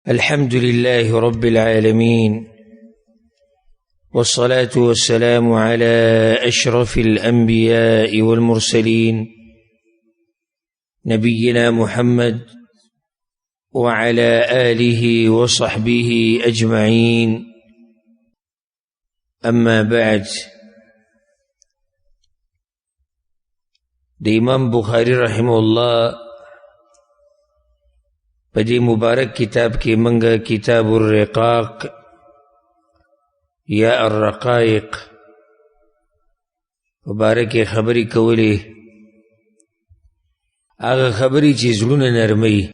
الحمد لله رب العالمين، والصلاة والسلام على أشرف الأنبياء والمرسلين نبينا محمد وعلى آله وصحبه أجمعين. أما بعد، د امام بخاری رحمه الله په دې مبارک کتاب کې منګه کتاب الرقاق یا الرقائق مبارکې خبرې کولې، هغه خبرې چې زړونه نرموي.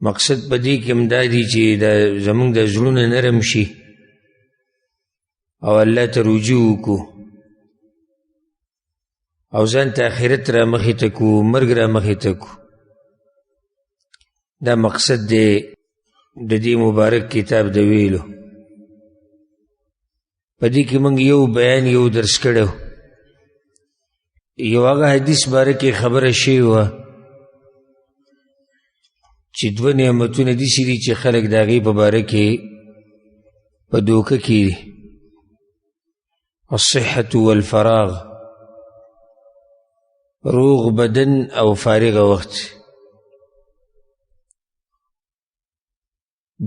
مقصد په دې کې هم دا دی چې زموږ د زړونه نرم شي او الله ته رجوع وکړو او ځان ته آخرت را مخې ته کړو، مرګ را مخې ته کړو. دا مقصد دی د دې مبارک کتاب د ویلو. په دې کې موږ یو بیان یو درس کړی، یو هغه حدیث باره کې خبره شوې وه چې دوه نعمتونه داسې دي چې خلک د هغې په باره کې په دوکه کې دي: الصحة والفراغ، روغ بدن او فارغ وخت.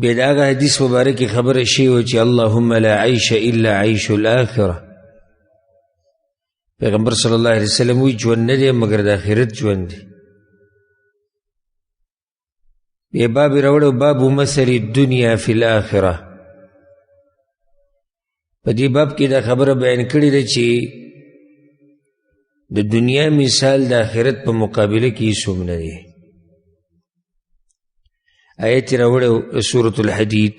بیا د هغه حدیث مبارک کې خبره شوې وه چې اللهم لا عیش الا عیش الآخرة. پیغمبر صلی الله علیه وسلم وی ژوند نه دی مګر د آخرت ژوند دی. بیا باب یې راوړی باب مثل الدنیا فی الآخرة. په دې باب کې دا خبره بیان کړې ده چې د دنیا مثال د آخرت په مقابله کې هیڅ هم نه دی. آیت یې راوړی سورة الحدید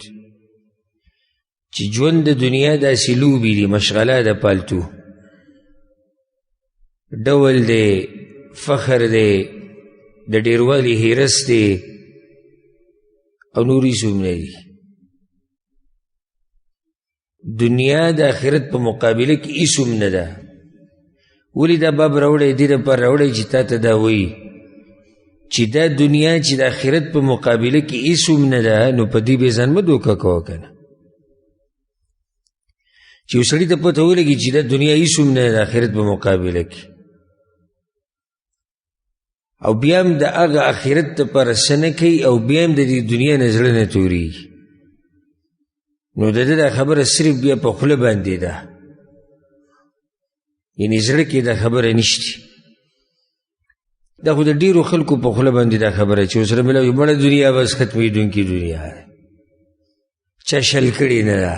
چې ژوند د دنیا داسې لوبې دي، مشغله د پالتو، ډول دی، فخر دی، د ډیروالي حیرس دی او نور هیڅ هم نه دي. دنیا د آخرت په مقابله کې هیڅ هم نه ده. ولې دا باب راوړی؟ دې دپاره راوړی چې تا ته دا وایي چې دا دنیا چې د آخرت په مقابله کې هیڅ هم نه ده، نو په دې بې ځان مه دوکه کوه که نه. چې یو سړي ته پته ولګي چې دا دنیا هیڅ هم نه ده د آخرت په مقابله کې، او بیا هم د هغه آخرت دپاره څه نه کوي او بیا هم د دې دنیا نه زړه نه تورېږي، نو د ده دا خبره صرف بیا په خوله باندې ده، یعنې زړه کې دا خبره نشته. دا خو د ډېرو خلکو په خوله باندې دا خبره چې ورسره ملاوي مړه دنیا بس ختمېدونکې دنیا ده، چا شل کړې نه ده،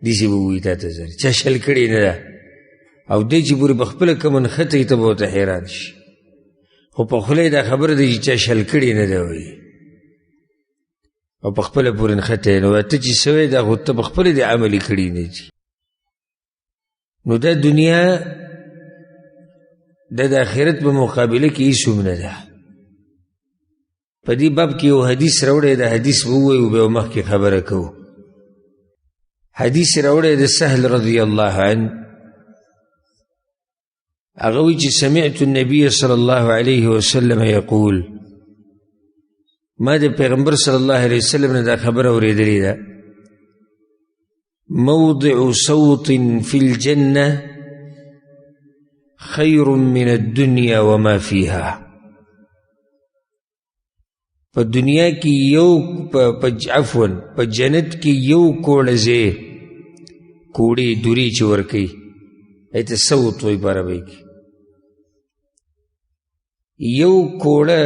داسې به ووایي تا ته زر چا شل کړې نه ده، او دی چې پورې په خپله که منخته ته به ورته حیران شي، خو په خوله دا خبره ده چې چا شل کړې نه ده وایي او په خپله پورې نښته. نو ته چې سوی دا خو ته په خپله دې عملي کړي نه دي. نو دا دنیا د آخرت په مقابله کې هیڅ هم نه ده. په دې باب کې یو حدیث راوړی، دا حدیث به ووایو بیا مخکې خبره کوو. حدیث راوړی د سهل رضی الله عنه، هغه وایي چې سمعت النبي صلی الله علیه وسلم یقول، ما د پیغمبر صلی الله علیه وسلم نه دا خبره اورېدلې ده: موضع صوت فی الجنة خیر من الدنیا وما فیها. په دنیا کې یو عفوا په جنت کې یو کوړه ځای، کوړې دورې چې ورکوي ایته صوت وایي په عربۍ کې، یو کوړه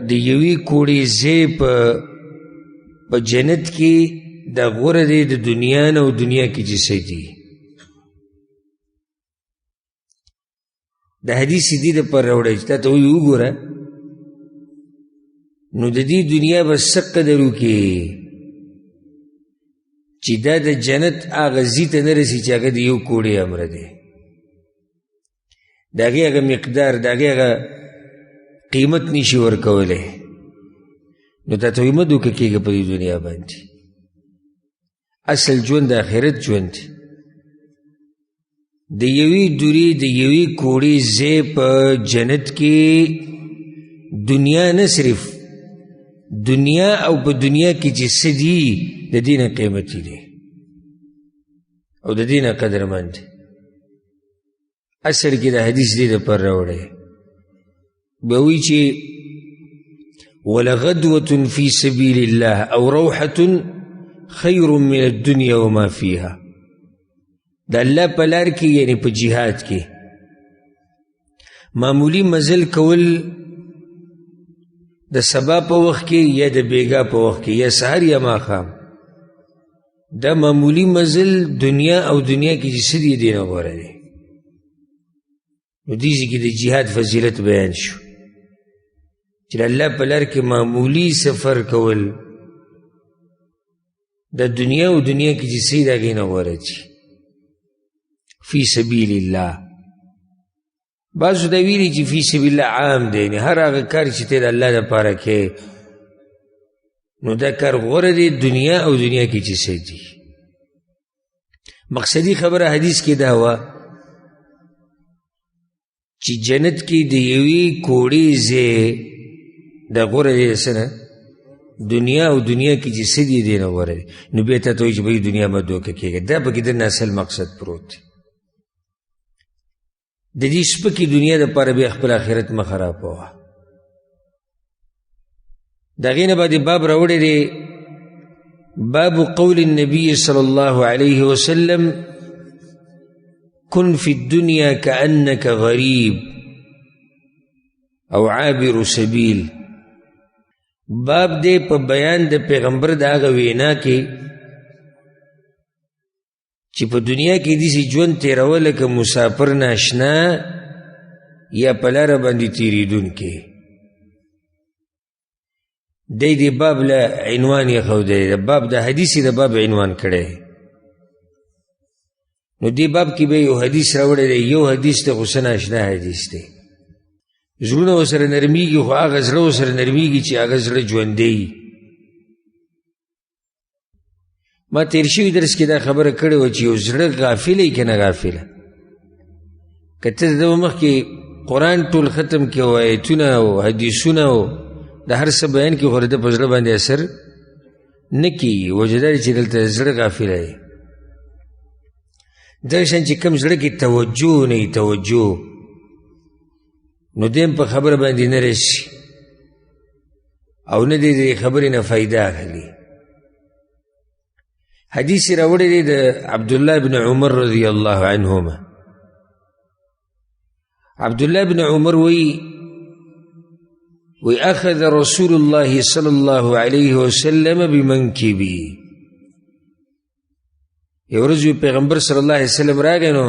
د یوې کوړې ځای په جنت کې دا غوره دی د دنیا نه، او دنیا کې چې څه دي. د حدیث دې دپاره راوړی چې تا ته وایي وګوره نو د دې دنیا به څه قدر وکړي چې دا د جنت هغه ځي ته نه رسي چې هغه د یو کوړې امره دی، د هغې هغه مقدار، د هغې هغه قیمت نشي ورکولی. نو تا ته وایي مه دوکه کېږه په دې دنیا باندې. اصل ژوند د آخرت ژوند دی. د یوې دورې د یوې کوړې ځای په جنت کې دنیا نه صرف دنیا او په دنیا کې چې څه دي د دې نه قیمتي دی او د دې نه قدرمند دی. اصل کې د حدیث دې دپاره راوړی به وایي چې ولغدوة فی سبیل الله او روحة خیر من الدنیا وما فیها. د الله په لار کې یعنی په جهاد کې معمولی مزل کول د سبا په وخت کې یا د بیګا په وخت کې یا سحر یا ماښام، دا معمولی مزل دنیا او دنیا کې چې څه دي دې نه غوره دی. نو دې کې د جهاد فضیلت بیان شو چې د الله په لار کې معمولی سفر کول د دنیا او دنیا کې چې څه دي د هغې نه غوره دي. فی سبیل الله بعضو دا ویلي چې فی سبیل الله عام دی، یعنی هر هغه کار چې ته د الله دپاره کې نو دا کار غوره دی دنیا او دنیا کې چې څه دي. مقصدی خبره حدیث کې دا وه چې جنت کې د یوې کوړې ځای دا غوره دی څه نه دنیا او دنیا کې چې څه دي دی نه غوره دی. نو بیا ته ته وایي چې بھئی دنیا مه دوکه کېږه، دا پکې درنه اصل مقصد پروت دی. د دې سپکې دنیا دپاره بیا خپل آخرت مه خرابوه. د هغې نه بعد باب راوړی دی باب قول النبي صلی الله علیه وسلم کن فی الدنیا کأنک غریب او عابر سبیل. باب دی په بیان د پیغمبر د هغه وینا کې چې په دنیا کې داسې ژوند تېروه لکه مسافر ناشنا یا په لاره باندې تېرېدونکی. دی د باب له عنوان یې ښودی، د باب د حدیث د باب عنوان کړی. نو دې باب کې به یو حدیث راوړی دی، یو حدیث دی خو څه ناشنا حدیث دی. زړونه ورسره نرمیږي خو هغه زړه ورسره نرمیږي چې هغه زړه ژوندی. ما تیر شوي درس کې دا خبره کړې وه چې یو زړه غافلی که نه غافله. که ته د ده مخکې قرآن ټول ختم کې او آیتونه او حدیثونه او د هر څه بیان کې خو د ده په زړه باندې اثر نه کېږي. وجه دا چې دلته زړه غافله دی. دغه شان چې کوم زړه کې توجه نه وي توجه نو دیم په خبره باندې نه رسي او نه دی د خبرې نه فایده اخلي. حدیث راوړی دی د عبدالله بن عمر رضی الله عنهما. عبدالله بن عمر وی اخذ رسول الله صلی الله علیه وسلم بمنکبی. یو ورځ پیغمبر صلی الله علیه وسلم راغی نو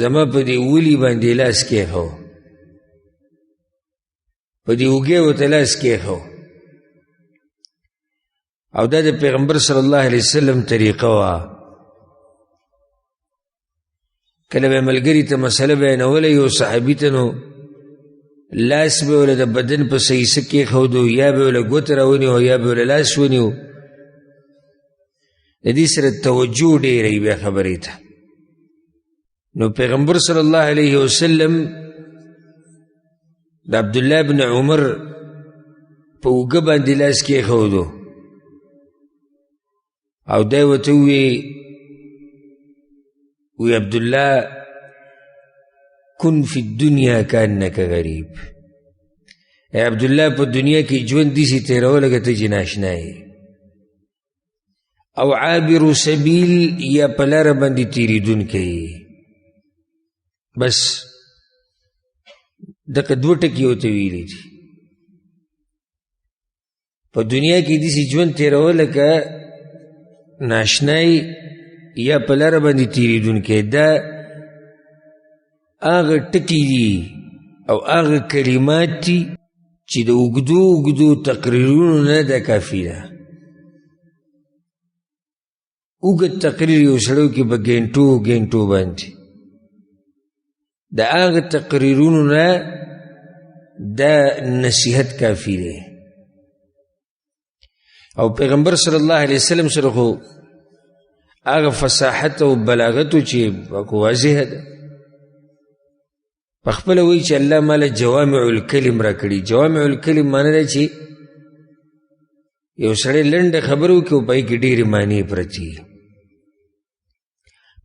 زما په دې ولی باندې لاس کېښو، په دې اوږې ورته لاس کېښو. او دا د پیغمبر صلی الله علیه وسلم طریقه وه. کله به ملګري ته مسله بیانوله یو صحابي ته نو لاس به وله د بدن په صحیح څه کېښودو، یا به وله ګوته راونیو یا به وله لاس ونیو. د دې سره توجه ډېره بیا خبرې ته. نو پیغمبر صلی الله علیه وسلم د عبدالله بن عمر په اوږه باندې لاس کېښودو او دی ورته وی عبدالله کن فی الدنیا کانک غریب. ای عبدالله په دنیا کې ژوند داسې تېروه لکه ته چې ناشنا یې، او عابر سبیل یا په لاره باندې تېرېدونکی یې. بس دغه دوه ټکي ورته ویلي دي. په دنیا کې داسې ژوند تېروه لکه ناشنای یا په لاره باندې تېرېدونکی. دا هغه ټکي دي او هغه کلمات دي چې د اوږدو اوږدو تقریرونو نه دا کافي ده. اوږد تقریر یو سړی کې به ګینټو ګینټو باندې د هغه تقریرونو نه دا نصیحت کافي دی. او پیغمبر صلی الله علیه وسلم سره خو هغه فصاحت او بلاغت چې واضح ده. په خپله وایي چې الله ماله جوامع الکلم را کړي. جوامع الکلم معنی ده چې یو سړی لنډه خبره وکړي او پای کې ډېرې معنی پرتې.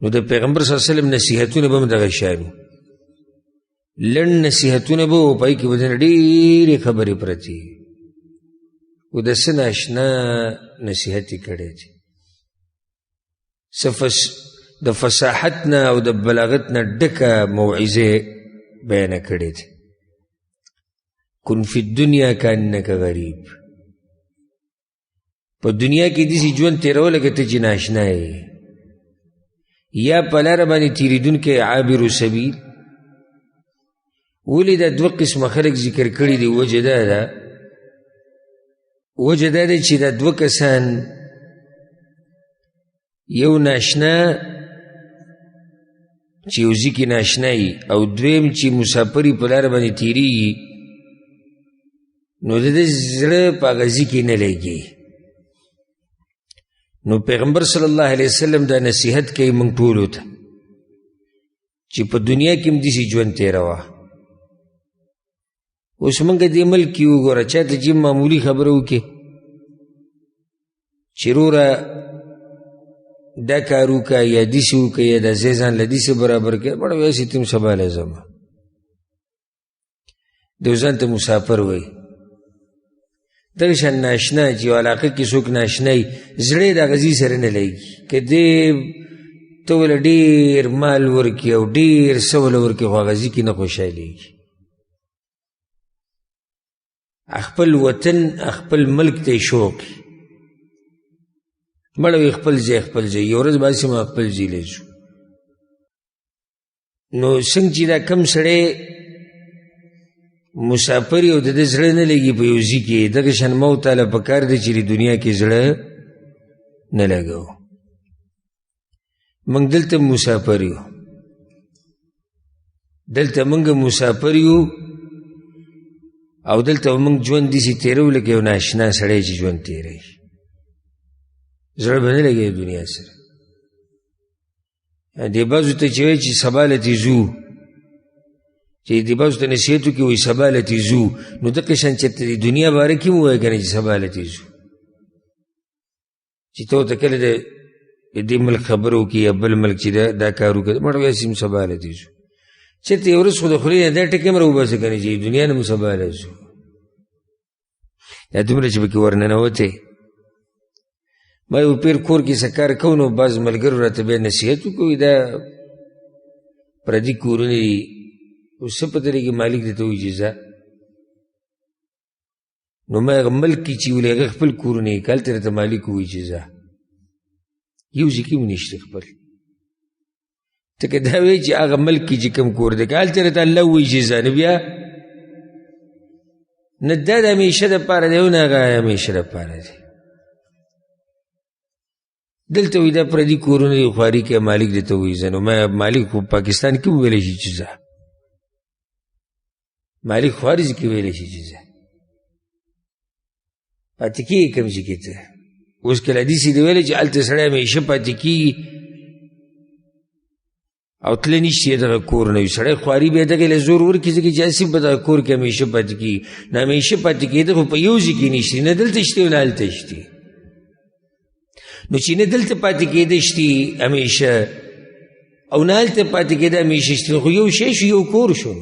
نو د پیغمبر صلی الله علیه وسلم نصیحتونه به هم دغه شان لنډ نصیحتونه به او پای کې به ډېرې خبرې پرتې او د څه ناشنا نصیحت یې کړی دی. د فصاحت نه او د بلاغت نه ډکه موعظې بیانه کړې دي. کن فی الدنیا کانک غریب، په دنیا کې داسې ژوند تېروه لکه ته چې ناشنا یې، یا په لاره باندې تېرېدونکی عابر سبیل. ولې دا دوه قسمه خلک ذکر کړي دي؟ وجه دا ده چې دا دوه کسان، یو ناشنا چې یو ځای کې ناشنا وي، او دویم چې مسافر په لاره باندې تېرېږي نو د ده زړه په هغه ځای کې نه لګي. نو پیغمبر صلی الله علیه وسلم دا نصیحت کوي موږ ټولو ته چې په دنیا کې هم داسې ژوند تېروه. اوس موږ دې ملک کې وګوره، چا ته چې معمولي خبره وکړې چې وروره دا کار وکړه یا داسې وکړه یا دا ځای ځان له داسې برابر کړه، بړه وایي چې ته هم سبا له ځمه. دی ځان ته مسافر وایي. دغه شان ناشنا چې یو علاقه کې څوک ناشنا وي، زړه یې د هغه ځای سره نه لګي. که دې ته ولې ډېر مال ورکړي او ډېر څه ولې ورکړي، خو هغه ځای کې نه خوشحالېږي. خپل وطن خپل ملک ته یې شوق وي. مړه وي خپل ځای خپل ځای، یو ورځ باسي ما خپل ځای له ځو. نو څنګه چې دا کم سړی مسافر او د ده زړه نه لګي په یو ځای کې، دغه شان ما تعالی په کار دی چې د دنیا کې زړه نه لګو. موږ دلته مسافر یو، دلته موږ مسافر یو او دلته موږ ژوند داسې تېرو لکه یو ناشنا سړی چې ژوند تېروي، زړه به نه لګي دنیا سره. دې بعضو ته چې وایي چې سبا لتې ځو، چې دې بعضو ته نصیحت وکړي وایي سبا لتې ځو، نو دغه شان چې د دنیا باره کې هم ووایه که نه چې سبا لتې ځو. چې ته ورته کله د دې ملک خبره وکړي یا بل ملک چې دا کار وکړه، مړه وایي چې سبا لتې ځو. چېرته یو ورځ خو د خولې نه دا ټکي هم راوباسه که نه چې دنیا نه مو سبا له ځو. دا دومره چې پکې ورننوتې. ما یو پیر کور کې څه کار کوو، نو بعض ملګرو راته بیا نصیحت وکړي دا پردي کورونه دي، اوس څه پته لګي مالک درته وایي چې ځه. نو ما هغه ملک کې چې ولې هغه خپل کورونه یې که هلته راته مالک ووایي چې ځه، یو ځای کې هم نشته خپل. ته که دا وایي چې هغه ملک کې چې کوم کور دی، که هلته راته الله ووایي چې ځه، نو بیا نه دا د همیشه دپاره دی او نه هغه همیشه دپاره دی. دلته وایي دا پردي کورونه دي، خواري کې مالک درته وایي ځه. نو ما مالک خو پاکستان کې هم ویلی شي چې ځه، مالک خارج کې ویلی شي چې ځه، پاتې کېږي کوم ځای کې ته. اوس کله حدیث دی ویلی چې هلته سړی همیشه پاتې کېږي او تله نشي دغه کور نه وي. سړی خواري بیا دغې له زور ورکړي ځکه چې هسې په دغه کور کې همیشه پاتې کېږي. نه همیشه پاتې کېده خو په یو ځای کې نشتي، نه دلته شتي او نه هلته شتي. نو چې نه دلته پاتې کېده شتي همیشه او نه هلته پاتې کېده همیشه شتي، خو یو شی شو، یو کور شو.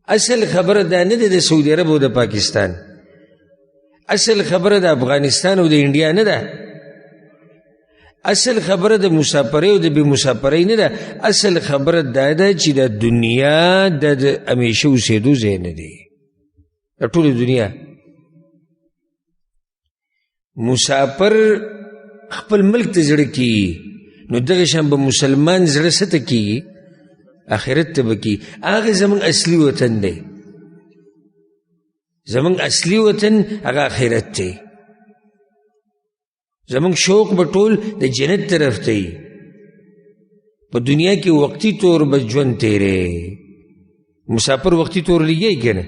اصل خبره دا نه ده د سعودي عرب او د پاکستان، اصل خبره د افغانستان او د انډیا نه ده، اصل خبره د مسافرۍ او د بې مسافرۍ نه ده. اصل خبره دا ده چې د دنیا د همیشه اوسېدو ځای نه دی. د ټولې دنیا مسافر خپل ملک ته زړه کېږي، نو دغه شان به مسلمان زړه څه ته کېږي؟ آخرت ته به کېږي. هغه زموږ اصلي وطن دی، زموږ اصلي وطن هغه آخرت دی. زموږ شوق به ټول د جنت طرف ته وي. په دنیا کې وقتي طور به ژوند تېری، مسافر وقتي طور لګي که نه.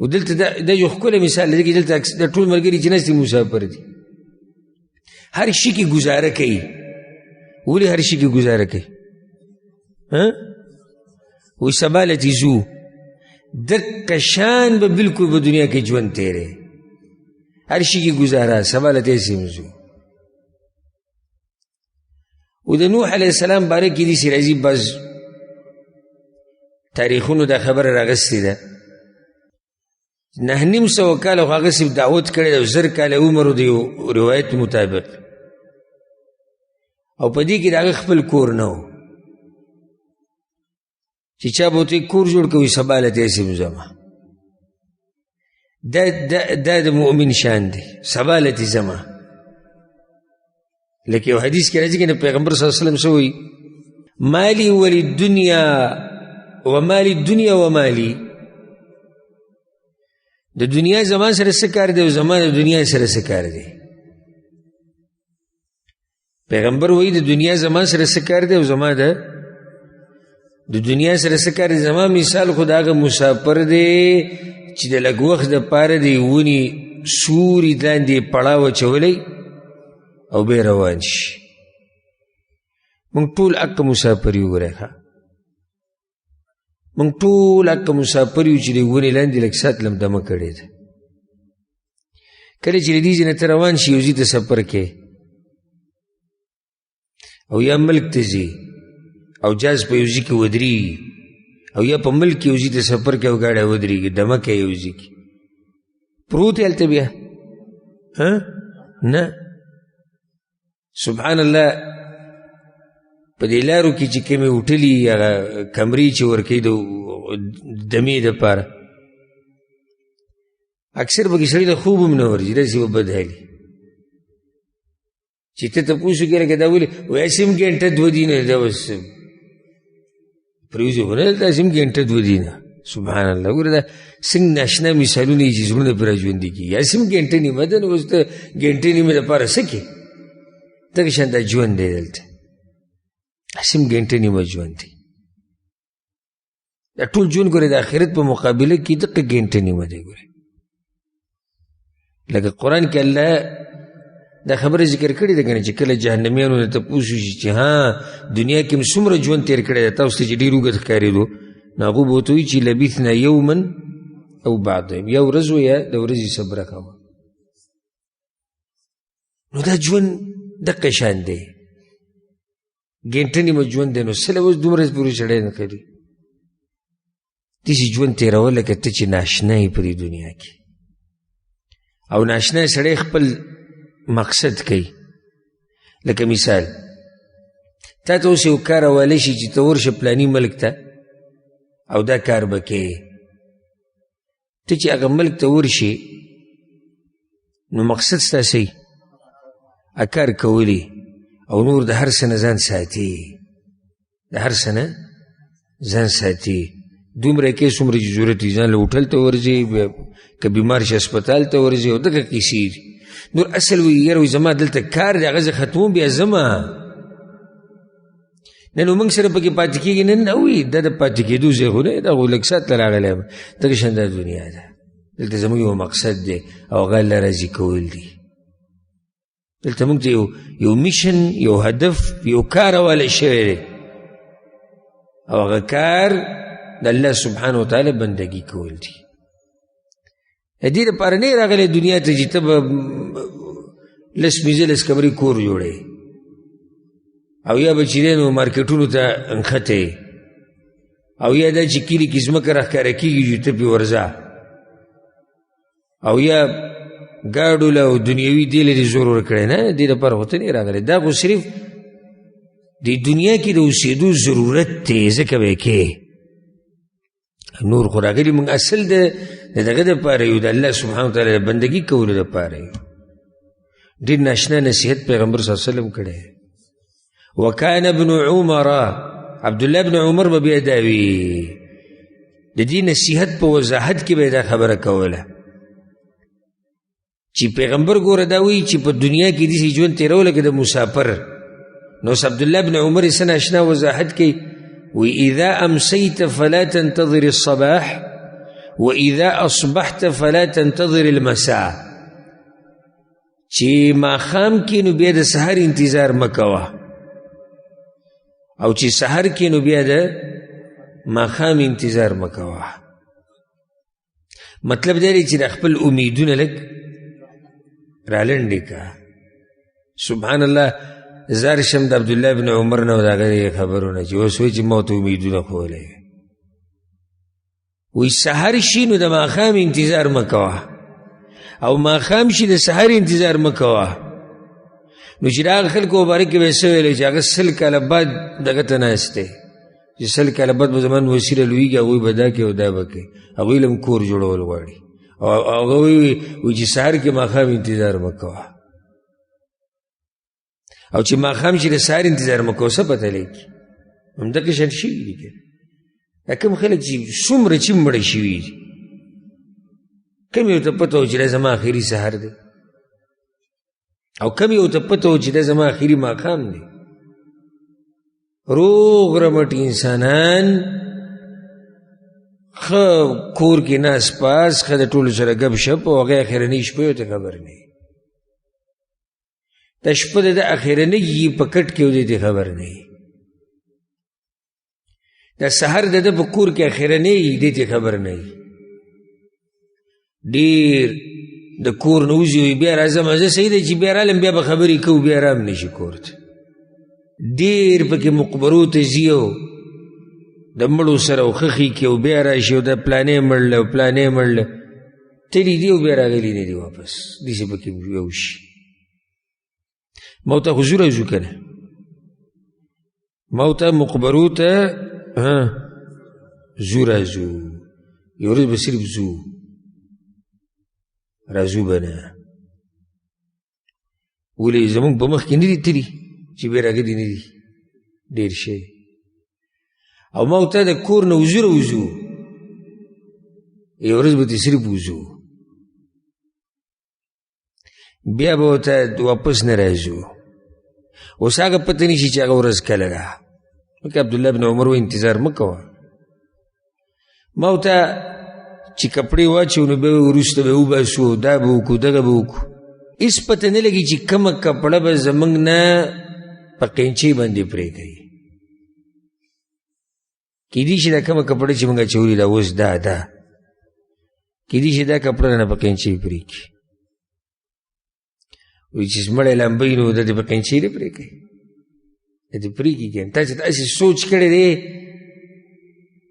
او دلته دا یو ښکلی مثال دی، دلته د ټول ملګري چې ناست دي مسافر دي، هر شي کې ګزاره کوي. ولې هر شي کې ګزاره کوي؟ وایي سبا لتې ځو. دقه شان به بلکل په دنیا کې ژوند تېری. هر شي کې گزاره سبا له دې سیمزو. او د نوح علیه السلام باره کې داسې راځي بعض تاریخونو دا خبره راغستې ده 900 کاله خو هغه صرف دعوت کړی ده 1000 کاله عمر د یو روایت مطابق او په دې کې د هغه خپل کور نه و چې چا به ورته کور جوړ کوي سبا له دې سیمزما دا د مؤمن شان دی سبا له دې زما لکه یو حدیث کې راځي چې پیغمبر صلی الله علیه وسلم سوی مالی ولی دنیا و مالی دنیا و مالی د دنیا زمان سره څه کار دی او زما د دنیا سره څه کار دی پیغمبر وایي د دنیا زمان سره څه کار دی او زما د دنیا سره څه کار دی زما مثال خو د هغه مسافر دی چې د لږ وخت دپاره د ونې سوري لاندې پړاو اچولی او بیا روان شي مونږ ټول اکه مسافر یو ګورئ ښه مونږ ټول اکه مسافر یو چې د ونې لاندې لږ ساعت لمدمه کړې ده کله چې د دې ځای نه ته روان شي یو ځای ته سفر کې او یا ملک ته ځي او جاز په یو ځای کې ودرېږي او یا په ملک کې یو ځای ته سفر کې او ګاډی ودرېږي دمه کې یو ځای کې پروت یې هلته بیا نه سبحان الله په دې لارو کې چې کومې هوټلي هغه کمرې چې ورکوي د دمې دپاره اکثر پکې سړي ته خوب هم نه ورځي داسې به بدحالي چې ته تپوس وکړې لکه دا ولې وایي سیم ګنټه 2 دینه دا اوس پرېوځي خو نه دا سیم ګنټه 2 دینه سبحان الله ګوره دا څنګه ناشنا مثالونه یي چې زړونه پرې راژوندي کېږي یا سیم ګنټه نیمه ده نو اوس ته ګنټې نیمې دپاره څه کې دغه شان دا ژوند دی دلته سیم ګنټه نیمه ژوند دی دا ټول ژوند ګورې د آخرت په مقابله کې دغه ګنټه نیمه دی ګورې لکه قرآن کې الله دا خبره ذکر کړې ده کنه چې کله جهنمیانو نه تپوس وشي چې ها دنیا کې هم څومره ژوند تېر کړی دی تاسو ته چې ډېر اوږد ښکارېدو نو هغوی به ورته وایي چې لبثنا یوما او بعض یا ورځ و یا د ورځې صبره کوه نو دا ژوند دقه شان دی ګنټه نیمه ژوند دی نو سله اوس دومره پورې سړی نه کوي داسې ژوند تېرول لکه ته چې ناشنا یې په دې دنیا کې او ناشنا سړی خپل مقصد کوي لکه مثال تا ته اوس یو کار حواله شي چې ته ورشه پلاني ملک ته او دا کار به کوې ته چې هغه ملک ته ورشي نو مقصد ستا څه کار کولی او نور د هر څه نه ځان ساتي د هر څه نه ځان ساتي دومره کې څومره چې ضرورت وي ځان له هوټل ته ورځي که بیمار شي هسپتال ته ورځي او دغه کیسې دي نور اصل وي یاره وي زما دلته کار دی هغه زه ختموم بیا ځمه نه نو موږ سره پکې پاتې کېږي نه نه وي دا د پاتې کېدو ځای خو نه دا خو لږ ساعت له راغلی یم دغه شان دا دنیا ده دلته زموږ یو مقصد دی او هغه الله راضي کول دي دلته موږ ته یو میشن یو هدف یو کار حواله شوی دی او هغه کار د الله سبحانه وتعالی بندګي کول دي دې دپاره نه یې راغلی دنیا ته چې ته به لس پنځه لس کمرې کور جوړی او یا به چې دی نو مارکیټونو ته نښتی او یا دا چې کلي کې ځمکه راښکاره کېږي چې ته پې ورځه او یا ګاډو له او دنیوي دې لرې زور ورکړی نه دې دپاره خو ته نه راغلی دا خو صرف دې دنیا کې د اوسېدو ضرورت دی ځکه به یې کې نور خو راغلي موږ اصل د دغه دپاره یو د الله سبحانه وتعالی د بندګي کولو دپاره یو ډېر ناشنا نصیحت پیغمبر صلی الله علیه وسلم کړی وکان ابن عمر عبدالله ابن عمر به بیا دا وي د دې نصیحت په وضاحت کې به دا خبره کوله چې پیغمبر ګوره دا وایي چې په دنیا کې داسې ژوند تېرول لکه د مسافر نو اوس عبدالله ابن عمر یې څه ناشنا وضاحت کوي وی اذا امسیت فلا تنتظر الصباح واذا اصبحت فلا تنتظر المساء چې ماښام کې نو بیا د سحر انتظار مه کوه او چې سحر کې نو بیا د ماښام انتظار مه کوه مطلب دا دی چې د خپل امیدونه لږ رالنډې کا. سبحان الله زار شم د عبدالله بن عمر نه د هغه خبرونه چې اوس وایي چې ما ورته امیدونه خولی وی سحر شي نو د ماښام انتظار مه کوه او ماښام شي د سحر انتظار مه کوه. نو چې د هغه خلکو مبارک کې به یې څه ویلی چې هغه 100 کاله بعد دغه ته ناست دی چې 100 کاله بعد به زمان وسیله لویږي هغوی به دا کوي او دا به کوي هغوی له هم کور جوړول غواړي او هغه وی چې سحر کې ماښام انتظار مه کوه او چې ماښام شي د سحر انتظار مه کوه څه پته لګي همدغه شان شوي دي که دا کوم خلک چې څومره چې مړه شوي دي کم یو ته پته و چې دا زما آخري سحر دی او کم یو ته پته و چې دا زما آخري ماښام دی. روغ رمټ انسانان ښه کور کې ناس پاس ښه د ټولو سره ګپ شپ او هغه اخرنۍ شپه یو ته خبر نه وي دا شپه د اخرنۍ په کټ کې و دې ته خبر نه وي دا سحر د ده په کور کې اخرنۍ دې ته خبر نه وي ډېر د کور نه وځي وي بیا راځم زه صحیح دی چې بیا رالم بیا به خبرې کوو بیا رام نه شي کور ته ډېر پکې مقبرو ته ځي او د مړو سره او خښې کې او بیا راشي او د پلانې مړله او پلانې مړله تلي دي او بیا راغلي نه دي واپس داسې پکې یو شي ما ته خو ځو راځو که نه ما ته مقبرو ته ځو راځو یو ورځ به صرف ځو راځو به نه ولې زمونږ په مخ کې نه دي تلي چې بیا راغلي نه دي ډېر شی او ما ورته د کور نه وځو راوځو یو ورځ به ترې صرف وځو بیا به ورته واپس نه راځو اوس هغه پته نه شي چې هغه ورځ کله ده لکه عبدالله بن عمر و انتظار مه کوه ما ورته چې کپړې واچو نو بیا وروسته به وباسو دا به وکړو دغه به وکړو هېڅ پته نه لګي چې کومه کپړه به زموږ نه په قینچۍ باندې پرېږدي کیدای شي دا کومه کپړه چې موږ اچولې ده اوس دا کیدای شي دا کپړه نه په قینچۍ پرېږدي وایي چې مړی لامبوي نو د دې په قینچۍ نه پرېږدي د دې پرېږدي که تا چې داسې سوچ کړی دی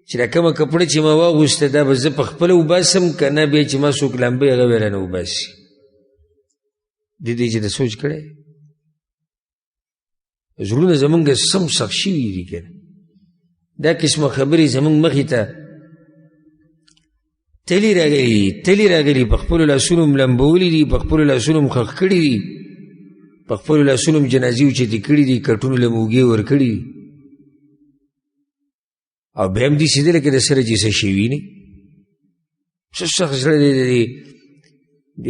چې دا کومه کپړه چې ما واغوسته دا به زه په خپله وباسم که نه بیا چې ما څوک لامبوي هغه به رانه وباسي د دې چې د سوچ کړی زړونه زمونږ سم سخت شوي دي که نه دا قسمه خبرې زمونږ مخې ته تلي راغلي په خپلو لاسونو م لمبولي دي په خپلو لاسونو م خښ کړي دي په خپلو لاسونو م جنازې اوچتې کړي دي کټونو له موږې ورکړي دي او بیا هم داسې دی لکه د سره چې څه شوي نه څه سخت زړه دی د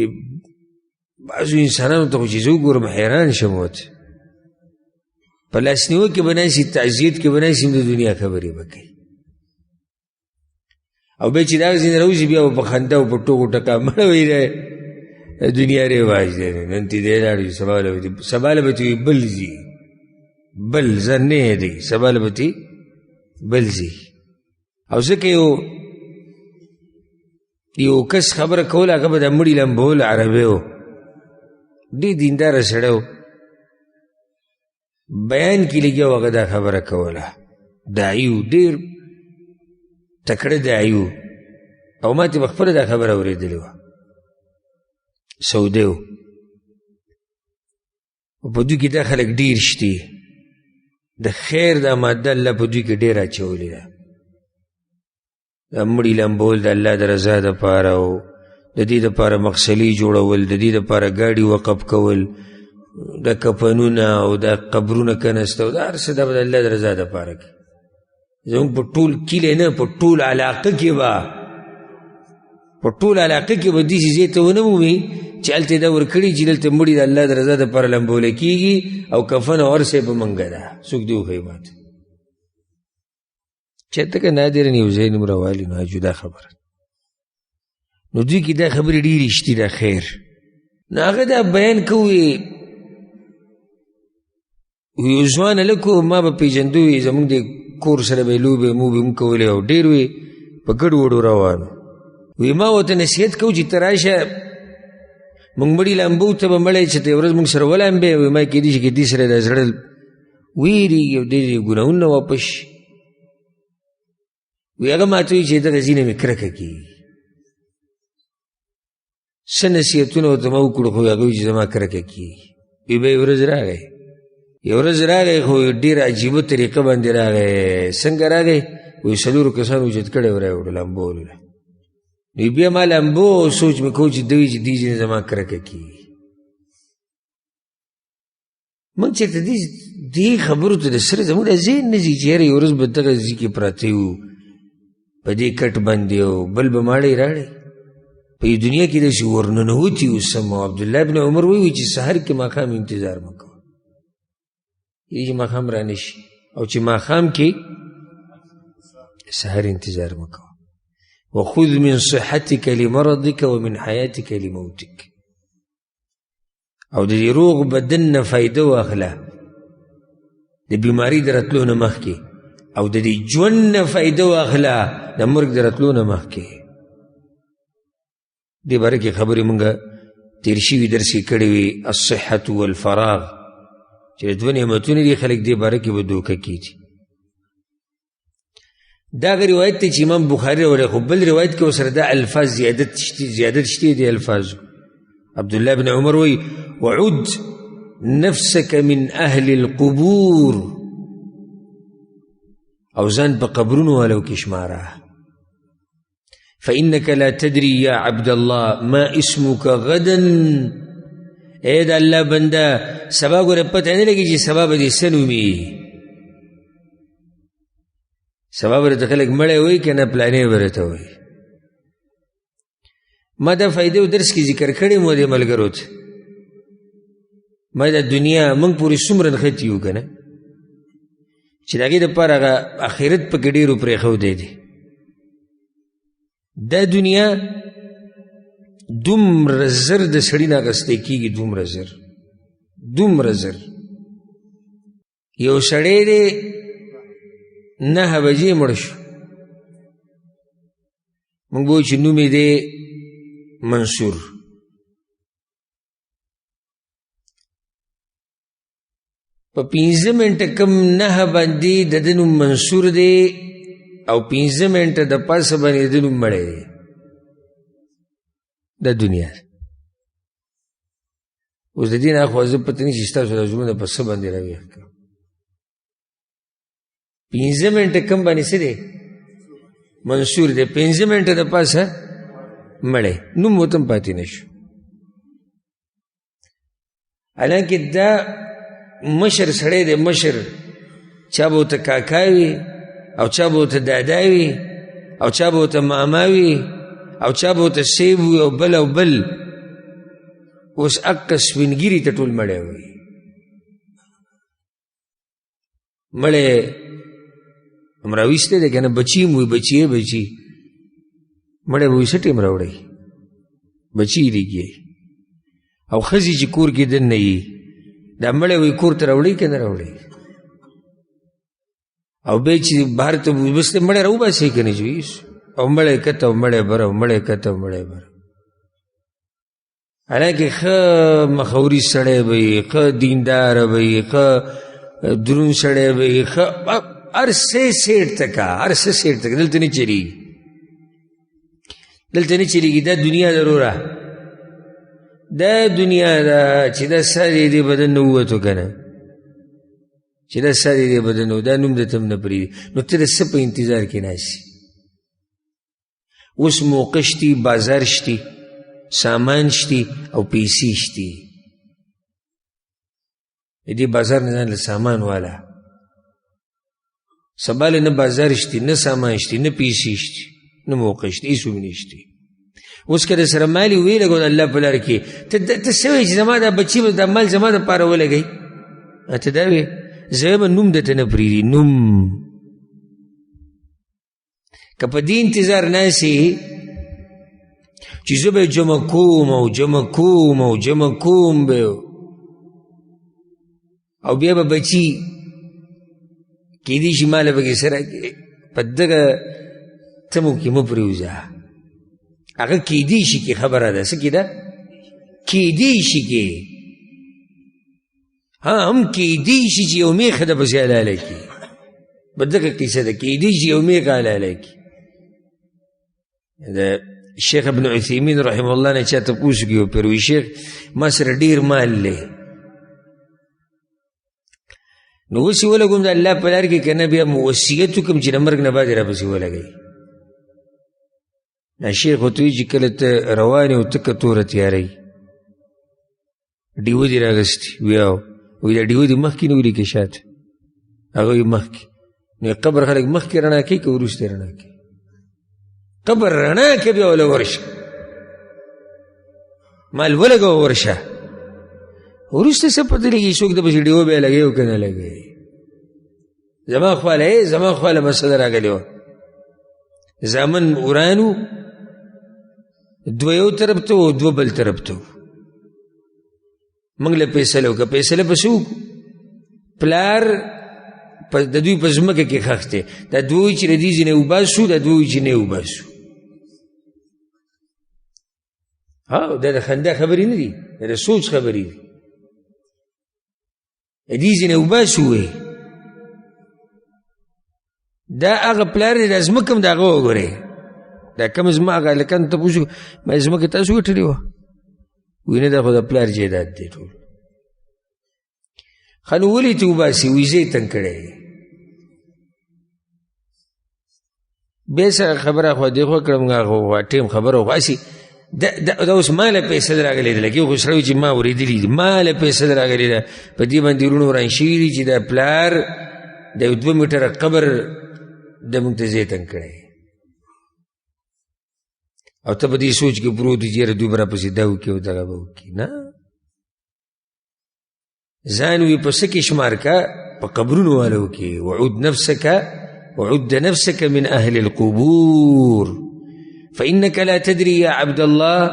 بعضو انسانانو ته خو چې زه وګورم حیران شم ورته په لاسنیوه کې به ناسي تعزیت کې به ناسي د دنیا خبرې به کوي او بیا چې دا ځینې راوځي بیا به په خندا او په ټوکو ټکا مړه وایي دنیا رواج دی نن تی دی لاړ سبا له به ته بل ځي بل زه نه دی سبا له به ته بل ځي او ځکه یو کس خبره کوله هغه به د مړي لمبول عربی و ډېر دینداره سړی و بیان کې لګیا و هغه دا خبره کوله داعي و ډېر تکړه داعي و او ما ته به خپله دا خبره اورېدلې وه سعودی و په دوی کې دا خلک ډېر شتي د خیر دا ماده الله په دوی کې ډېر اچولې ده د مړي لمبول د الله د رضا دپاره او د دې دپاره مغسلې جوړول د دې دپاره ګاډي وقف کول د کفنونه او د قبرونه کنسته او د هر څه د الله د رضا دپاره کوي زموږ په ټول کلي نه په ټول علاقه کې به داسې ځای ته ونه مومي چې هلته دا ورکړي چې دلته مړي د الله د رضا دپاره لمبولی کېږي او کفن او هر څه په منګه ده څوک دې وښیي ماته چېرته که نادرن یو ځای نوم راوالي نو جدا خبره نو دوی کې دا خبرې ډېرې شتي ده خیر نو هغه دا بیان کوي یو ځوان هلک و ما به پېژنده وي زموږ د کور سره به یې لوبې موبې هم کولې او ډېر وې په ګډوډو روانو وی ما ورته نصیحت کوو چې ته راشه مونږ مړي لامبو ته به مړی چې ته ورځ مونږ سره ولامبې وایي ما کېدای شي که دې سره دا زړه ویرېږي او دې ګناهونه واپس شي. وی هغه ما ته وایي چې دغه ځینې مې کرکه کېږي. څه نصیحتونه ورته ما وکړو خو هغه وایي چې زما کرکه کېږي. وی به یو ورځ راغی، یو ورځ راغی خو ډېره عجیبه طریقه باندې راغی. څنګه راغی؟ وایي 4 کسانو اوچت کړی و راوړو لامبولو له. نو بیا ما لامبو سوچ مې کوو چې دوی چې دې ځینې زما کرکه کېږي. موږ چېرته دې خبرو ته د سره زموږ د ذهن نه ځي چې یاره یو ورځ به دغه ځي کې پراته یو په دې کټ باندې او بل به ماړی راړی په دې دنیا کې داسې ورننوتي اوسم. او عبدالله بن عمر وایي چې سحر کې ماښام انتظار مه کوه، یې چې ماښام را نه شي، او چې ماښام کې سحر انتظار مه کوه. وخذ من صحتك لمرضك ومن حياتك لموتك. او د دې روغ بدن نه فایده واخله د بیماري د راتلو نه مخکې، او د دې ژوند نه فایده واخله د مرګ د راتلو نه مخکې. دې باره کې خبرې مونږ تېر شوي درس کې کړې وي، الصحة والفراغ، چې دوه نعمتونه دي خلک دې باره کې به دوکه کېږي. دا هغه روایت دی چې امام بخاري راوړی، خو بل روایت کې ورسره دا الفاظ زیادت شته دي الفاظو. عبدالله بن عمر وایي وعد نفسك من أهل القبور، او ځان په قبرونو والو کې شماره. فإنك لا تدري يا عبد الله ما اسمك غدا. اے دا الله بنده سبا ګوره پته نه لګي چې سبا به دې څه نومي. سبا به درته خلک مړی وایي که نه پلانې به درته وایي. ما دا فایده درس کې ذکر کړی مو دې ملګرو ته. ما دا دنیا موږ پورې څومره نښتي یو که نه چې د هغې دپاره هغه آخرت پکې ډېرو پرېښودی دی. دا دنیا دومره زر د سړي نه اخیستی کېږي، دومره زر. یو سړی دی 9 بجې مړ شو، موږ به وایو چې نوم یې دی منصور. په 15 منټه کم 9 باندې د ده نوم منصور دی، او 15 منټه د پاسه باندې د نوم مړی دی. دا دنیا اوس د دې نه خو زه پته نه چې ستاسو دا زړونه په څه باندې راویښ کړم. 15 منټه کم باندې څه دی منصور دی، 15 منټه د پاسه مړی، نوم ورته هم پاتې نه شو. حالانکې دا مشر سړی دی، مشر چا به ورته کاکا وي، او چا به ورته دادا وي، او چا به ورته ماما وي، او چا به ورته سیب وي، او بل او بل. اوس اقه سپینګیري ته ټول مړی وایي. مړی هم راویستی دی که نه، بچي هم وي، بچي مړی به وایي څه ټیم راوړی، بچي ریږي. او ښځې چې کور کې دننه یي، دا مړی وایي کور ته راوړی که نه راوړی. او بیا چې بهر ته بس مړی راوباسئ که نه چې او مړی کته او مړی بره، او مړی کته او مړی بره. حالانکې ښه مخوري سړی به وي، ښه دینداره به وي، ښه درون سړی به وي، ښه هر څه سیټ ته کا، هر څه سیټ ته کا. دلته نه چلېږي، دلته نه چلېږي. دا دنیا ضروره، دا دنیا ده چې دا سا دې بدن نه ووتو که نه، چې دا سا دې بدن نه، دا نوم درته هم نه پرېږدي. نو ته د څه په انتظار کې ناستې؟ اوس موقع شتي، بازار شتي، سامان شتي، او پیسې شتي. د دې بازار نه ځان له سامان والا، سبا له نه بازار شتي، نه سامان شتي، نه پیسې شتي، نه موقع شتي، هېڅ هم نه شتي. اوس که د سره مالي ویې لګو د الله په لار کې، ته څه وایې چې زما دا بچي به دا مال زما دپاره ولګوي؟ ته دا وایې زه یم نوم درته نه پرېږدي. نوم که په دې انتظار ناستې چې زه به یې جمع کوم او جمع کوم او جمع کوم به، او بیا به بچي کېدای شي ماله پکې څه راکړي، په دغه تمو کې مه پرېوځه. هغه کېدای شي کې خبره ده، څه کېده کیدی شي کې هم کیدی شي چې یو میخه د پسې حلاله کړي بدغه کیسه ده کیدی شي یو میخه حلاله کړي د شیخ ابن عثیمین رحمه الله نه چا تپوس کړي پیر وی شیخ ما سره ډېر مال دی نو اوس یې ولګوم د الله په لار کې که نه بیا وصیت وکړم چې د مرګ نه بعد یې راپسې ولګوي دا شیخ ورته وایي چې کله ته روان یې او تکه توره تیاری ډیوه دې راغستې ویاو وایي دا ډیوه دې مخکې نه ولیکې شاته هغه وایي مخکې نو قبر خلک مخکې رڼا کوي که وروسته رڼا کوي قبر رڼا کوي بیا وله ورشه مال ولګوه ورشه وروسته څه پته لګي څوک د پسې ډیوه بیا لګوي او که نه لګوي زما خواله زما خواله مسله راغلې وه زامن ورانو دوه یو طرف ته و دوه بل طرف ته و موږ له فیصله وکړه فیصله پسې وکړو پلار د دوی په ځمکه کې ښخ دی دا دوه وایي چې د دې ځینې وباسو دا دوه وایي چې نه وباسو دا د خندا خبرې نه دي دا د سوچ خبرې دي د دې ځینې وباسو وایي دا هغه پلار دی دا ځمکه هم د هغه وګورئ دا کم زما هغه هلکانو ته پوښتنه ما ځمکه تاسو ګټلې وه وایي نه دا خو د پلار جایداد دی ټول ښه نو ولې ته وباسي وایي زه یې تنګ کړی بیا سره خبره خوا دې خوا کړم هغه ټیم خبره خو هسې دا اوس ما له فیصله راغلی ده لکه یو خو سړی وي چې ما اورېدلي دي ما له فیصله راغلی ده په دې باندې وروڼو وران شوي دي چې دا پلار د یو 2 میټره قبر د موږ ته ځای تنګ کړی او ته په دې سوچ کې پروت یې چې یاره دوی به راپسې دا وکړي او دغه به وکړي نه ځان وي په څه کې شمار کا په قبرونو والو کې وعد نفسك من أهل القبور فإنك لا تدري يا عبد الله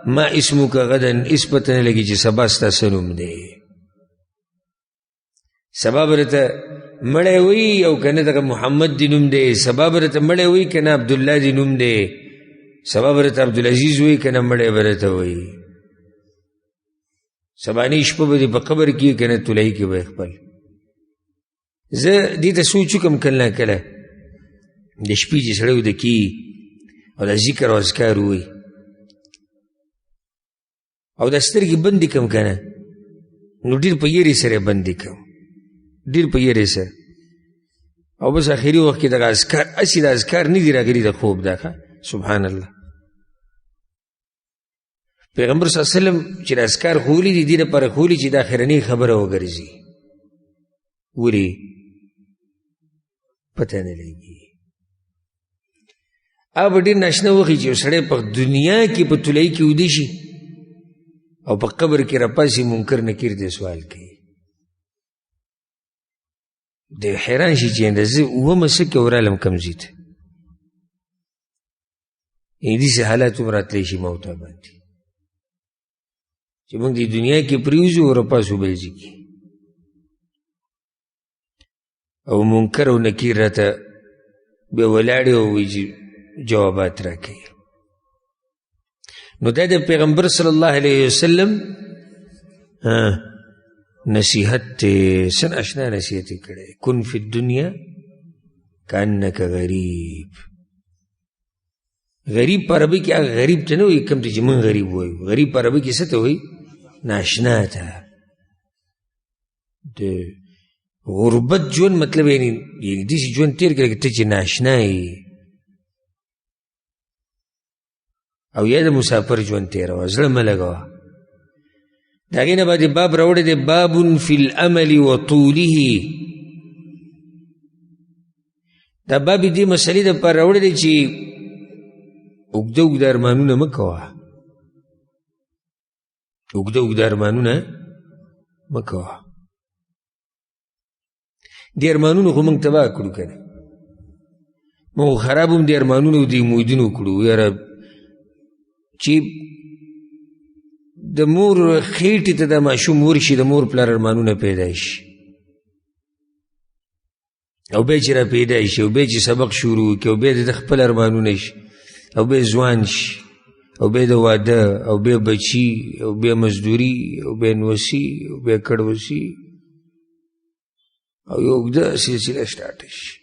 ما اسمك غدا اسبتنا لگی چې سبا ستا څه نوم دی سبا به درته مړی وي او که نه دغه محمد دې نوم دی سبا به درته مړی وي که نه عبدالله دې نوم دی سبا به درته عبدالعزیز وي که نه مړی به درته وي سبانۍ شپه به دې په قبر کې که نه تولۍ کې به خپل زه دې ته سوچ وکړم کله نه کله د شپې چې سړی وده کي او د ذکر او اذکار ووایي او د سترګې بندې کړم که نه نو ډېر په یېرې سره بندې کړم ډېر په یېرې سره او بس آخري وخت کې دغه اذکار هسې د اذکار نه دي راغلي د خوب دا سبحان الله پیغمبر صلی الله علیه وسلم چې د اذکار ښوولي دي دې لپاره ښوولي چې دا اخرنۍ خبره وګرځي ولې پته نه لګي هغه به ډېر ناشنا وښي چې یو سړی په دنیا کې په تولۍ کې ویده شي او په قبر کې راپاسي منکر نکیر دې سوال کوي د حیران شي چې اندازه اومه څه کې ورالم کمزي ته داسې حالات هم راتلی شي موته باندې چې موږ د دنیا کې پرېوځو او راپاسو بل ځای کې او منکر او نکیر راته بیا ولاړې او وایي چې جوابات راکوي نو دا د پیغمبر صلی الله علیه وسلم نصیحت ته سن اشنا نصیحت یې کړی کن فی الدنیا کانک غریب غریب په عربي کې هغه غریب ته نه وایي کوم ته چې موږ غریب وایو غریب په عربي کې څه ته وایي ناشنا ته د غربت ژوند مطلب یعنی داسې ژوند تېر کړه ته چې ناشنا یې او یا د مسافر ژوند تېروه زړه مه لګوه د هغې نه بعد باب راوړی دی باب فی الامل و طوله دا باب دې مسلې دپاره راوړی دی چې اوږده اوږده ارمانونه مه کوه اوږده اوږده ارمانونه مه کوه دې ارمانونو خو موږ تباه کړو که نه موږ خراب هم دې ارمانونو دې امیدونو کړو یاره چې د مور خېټې ته د ماشوم ورشي د مور پلار ارمانونه پیدا شي او بیا چې را پیدا شي او بیا چې سبق شروع کړي او بیا د خپل ارمانونه شي او بیا ځوان شي او بیا د واده او بیا بچی او بیا مزدوری او بیا نوسی او بیا کډوسی او یو اوږده سلسله سټارټ شي.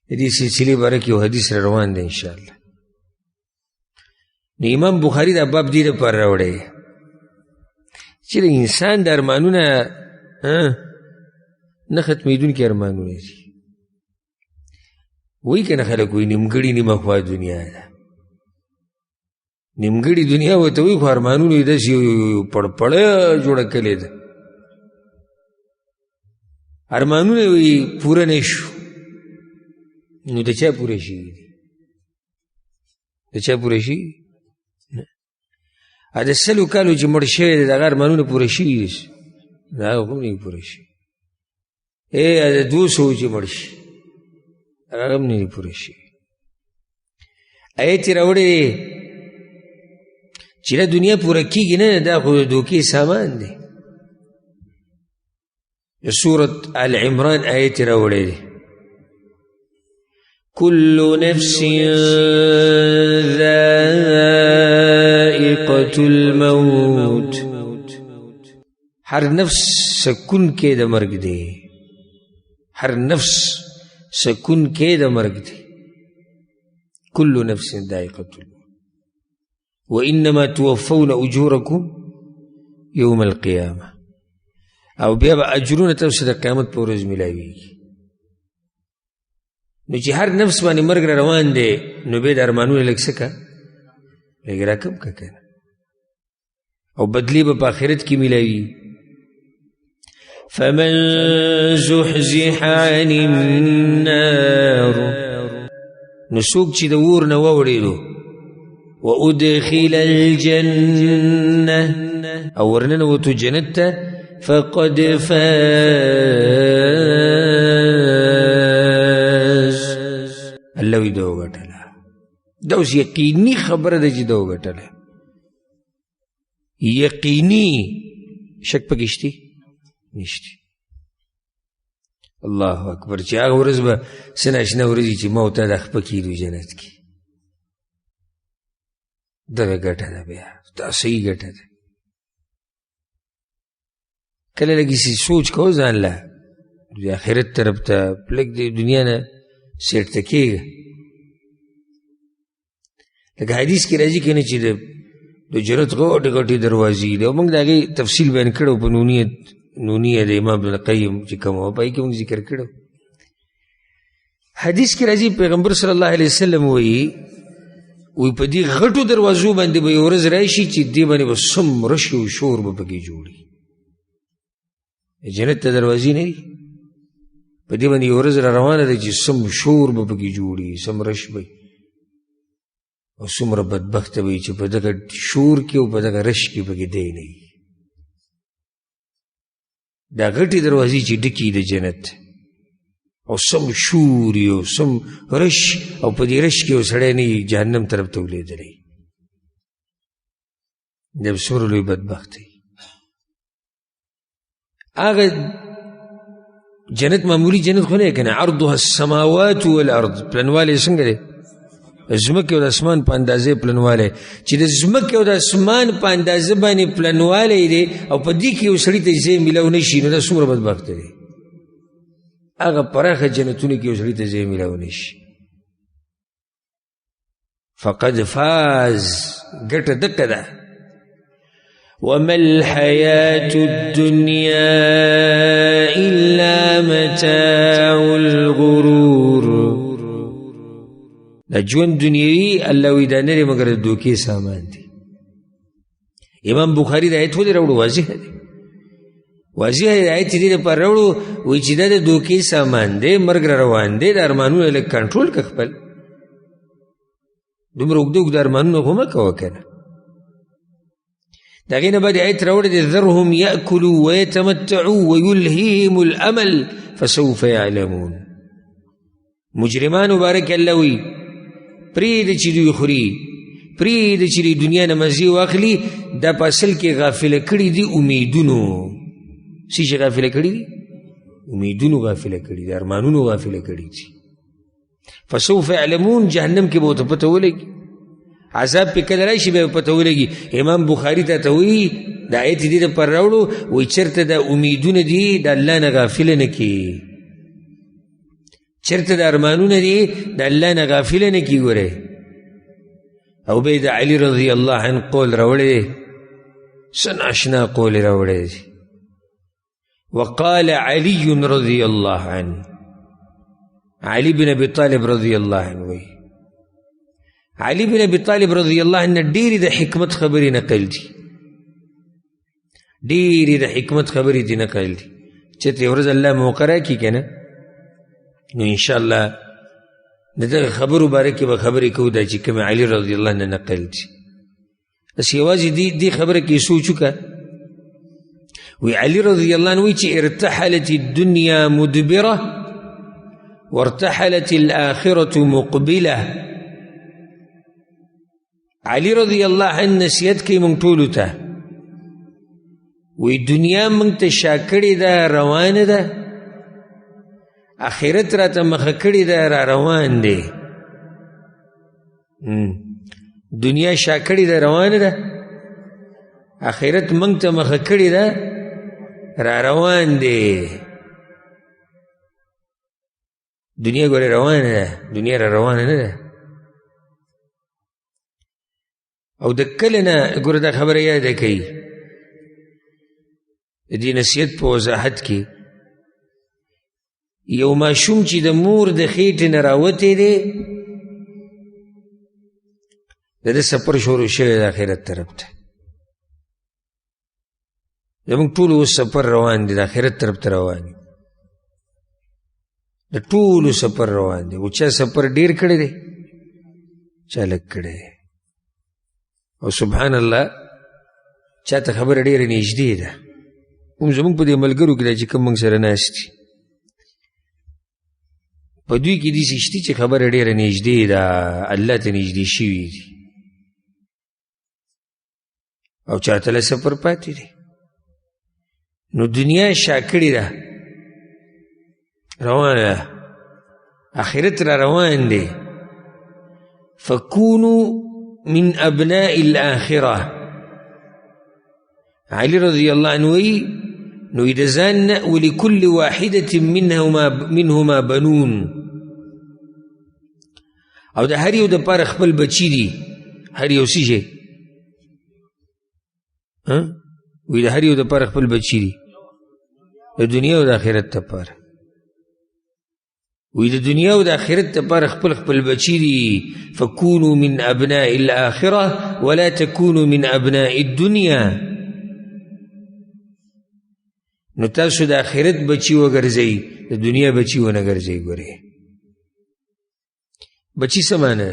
د دې سلسلې باره کې یو حدیث را روان دی انشاءالله. نو امام بخاري دا باب دې لپاره راوړی چې د انسان د ارمانونه نه ختمېدونکي ارمانونه دي. وایي که نه خلک وایي نیمګړې نیمه خوا دنیا ده. نیمګړې دنیا ورته وایي خو ارمانونه یې داسې پړپړه جوړه کړې ده. ارمانونه وایي پوره نه شو. نو د چا پوره شوي دي؟ د چا پوره شوي؟ د 100 کالو چې مړ شوی دی د هغه ارمانونه پوره شوي دي؟ د هغه هم نه پوره شوي. د 200 چې مړ شي هغه هم نه پوره شوي. آیت یې راوړی دی چې دا دنیا پوره کېږي نه، دا خو د دوکې سامان دی. د سورت آل عمران آیت یې راوړی دی كل نفس ذائقة الموت. هر نفس سکون کې د مرګ دی. هر نفس سکون کې د مرګ دی. كل نفس ذائقة الموت وإنما توفون أجوركم يوم القيامة. او بیا به اجرونه تاسو د قیامت په ورځ ملاویږي. نو چې هر نفس باندې مرګ را روان دی نو بیا د ارمانونه لږ څه که لږ راکم که که او بدلی به په آخرت کې ملاوي. فمن زحزح عن النار، نو څوک چې د اور نه واوړېدو وادخل الجنة او ورننوتو جنت ته فقد فاز. الله وی دو وګټله. دا اوس یقیني خبره ده چې دو وګټله. یقیني شک پکې شته نشته. الله اکبر. چې هغه ورځ به څه ناشنا ورځي چې موت ته د خپه کېدو جنت کې. دغه ګټه ده. بیا دا صحیح ګټه ده. کله لږ سوچ کوه ځان له د آخرت طرف ته لږ د دنیا نه سیټ کېږه. لکه حدیث کې راځي که نه چې د جنت غټې غټې دروازې دي او موږ د هغې تفصیل بیان کړی په نونیه د امام ابن القیم چې کومه وه په هغې کې موږ ذکر کړی. حدیث کې راځي پیغمبر صلی الله علیه وسلم وایي په دې غټو دروازو باندې به یو ورځ راشي چې دې باندې به څومره شي او شور به پکې جوړي. جنت ته دروازې نه دي، په دې باندې یو ورځ را روانه ده چې څوم شور به پکې جوړي، څوم رش به او څومره بدبخته به چې په دغه شور کې او په دغه رش کې پکې دی نه وي. دا غټې دروازې چې ډکې د جنت او څوم شور وي او څوم رش او په دې رش کې یو سړی نه وي جهنم طرف ته ولیدلی. دا به څومره لوی بدبخت وي. هغه جنت معمولی جنت خو نه کنه، عرضها السماوات والارض. پلنوالی څنګه دی؟ ځمکې او د اسمان په اندازې پلنوالی. چې د ځمکې او د اسمان په اندازه باندې پلنوالی دی او په دې کې یو سړي ته ځای میلاو نه شي، نو دا څومره بدبخته دی. هغه پراخه جنتونه کې یو سړي ته ځای میلاو نه شي. فقد فاز. ګټه دقه ده. وما الحياة الدنيا إلا متاع الغرور. دا ژوند دنیوي الله وی دا نه دی مګر د دوکې سامان دی. امام بخاري د آیت ولې راوړو؟ واضح دی. واضح دی آیت دې لپاره راوړو وایي چې دا د دوکې سامان دی، مرګ را روان دی، د ارمانونه لږ کنټرول که خپل. دومره اوږده اوږده ارمانونه خو مه کوه که نه. د هغې نه بعد آیت راوړی دی ذرهم یأکلوا ویتمتعوا ویلهیهم الامل فسوف یعلمون. مجرمان مبارک الله وی پرېږده چې دوی خوري، پرېږده چې دوی دنیا نه مزې واخلي. دا په اصل کې غافله کړي دي امیدونو. څه چې غافله کړي دي؟ امیدونو غافله کړي دي، ارمانونو غافله کړي دي. فسوف یعلمون. جهنم کې به ورته پته ولګي. عذاب پې کله راشي بیا پته ولګي. امام بخاري ته وایي دا آیت دې دپاره راوړو وایي چېرته دا امیدونه دي د الله نه غافله نه کړي، چېرته د ارمانونه دي د الله نه غافله نه کړي. ګورئ او بیا د علي رضی الله عنه قول راوړی دی، څه ناشنا قول یې راوړی دی. وقال علي رضی الله عنه، علي بن ابي طالب رضی الله عنه وایي علي بن ابي طالب رضی الله عنه ډېرې د حکمت خبرې نقل دي، ډېرې د حکمت خبرې دي نقل دي. چېرته یو ورځ الله موقع راکړي که نه نو انشاءالله د دغه خبرو باره کې به خبرې کوو دا چې کومې علي رضی الله عنه نقل دي. بس یوازې دې خبره کې سوچ وکړه. وی علي رضی الله عنه وی چې ارتحلت الدنيا مدبره وارتحلت الآخرة مقبله. علي رضی الله عنه نصیحت کوي مونږ ټولو ته، وی دنیا مونږ ته شا کړې ده روانه ده، آخرت راته مخه کړې ده را روان دی. دنیا شا کړې ده روانه ده، آخرت مونږ ته مخه کړې ده را روان دی. دنیا ګورې روانه ده، دنیا را روانه نه ده. او د کله نه ګوره دا خبره یاده کوي د دې نصیحت په وضاحت کې، یو ماشوم چې د مور د خېټې نه راوتی دی د ده سفر شروع شوی د آخرت طرف ته. زموږ ټولو اوس سفر روان دی، د آخرت طرف ته روان دی، د ټولو سفر روان دی. او چا سفر ډیر کړی دی، چا لږ کړی دی. او سبحان الله چاته خبره ډیره نږدې ده. هم زموږ په دې ملګرو کې دا چې کوم موږ سره ناست دي په دوی کې داسې شته چې خبره ډیره نږدې ده، الله ته نږدې شوي دي، او چاته له سفر پاتې دی. نو دنیا شا کړې ده روانه ده، آخرت را روان دی. فکونو من ابناء الآخرة. علي رضی الله عنه وی نو د ځان ولکل واحدة منهما بنون، او د هر یو د پاره خپل بچی دي، هر یو څه شي وی د هر یو د پاره خپل بچی دي، د دنیا او د آخرت لپاره. وی د دنیا او د آخرت لپاره خپل خپل بچی دي. فکونوا من ابناء الآخرة ولا تکونوا من ابناء الدنیا. نو تاسو د آخرت بچی وګرځئ، د دنیا بچی ونه ګرځئ. ګورئ بچی څه معنی؟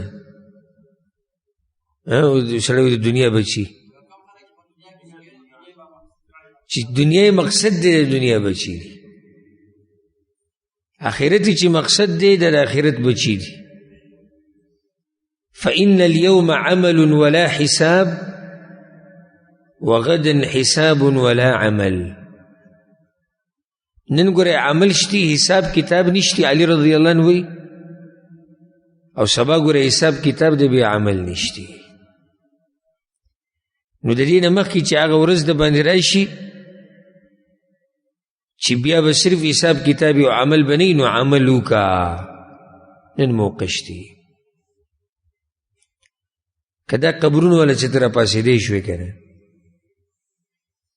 سړی د دنیا بچی چې دنیا مقصد دی، د دنیا بچی دی. آخرتی چې مقصد دی د آخرت بچی دی. فإن اليوم عمل ولا حساب وغدا حساب ولا عمل. نن ګوره عمل شتی، حساب کتاب نشتی. علي رضی الله عنه وی او سبا ګوره حساب کتاب دی، بیا عمل نشتی. نو د دې نه مخکې چې هغه ورځ د باندې راشي چې بیا به صرف حساب کتاب او عمل بنی، نو عمل وکړه. نن موقع شتی که دا قبرونه والا چې ته راپاڅېدی شوې که نه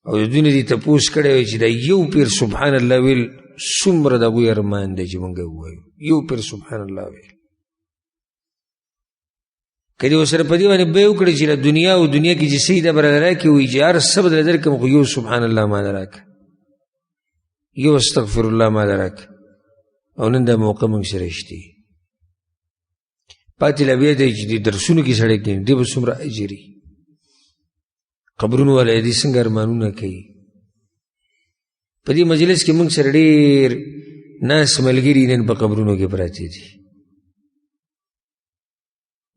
او د دوی نه دې تپوس کړی وی چې دا یو پیر سبحان الله ویل څومره د هغوی ارمان دی چې مونږ ووایو یو پیر سبحان الله ویل. که دې ورسره په دې باندې بیه وکړې چې له دنیا او دنیا کې چې څه یې دا به راله راکړي، وایي چې هر څه به درله درکړم خو یو سبحان الله ماله راکړه، یو استغفر الله ماله راکړه. او نن دا موقع موږ سره شته. پاتې لا بیا دی چې د درسونو کې سړی کښېني دی به څومره اجري. قبرونو والا دې څنګه ارمانونه کوي. په دې مجلس کې موږ سره ډېر ناس ملګري نن په قبرونو کې پراته دي،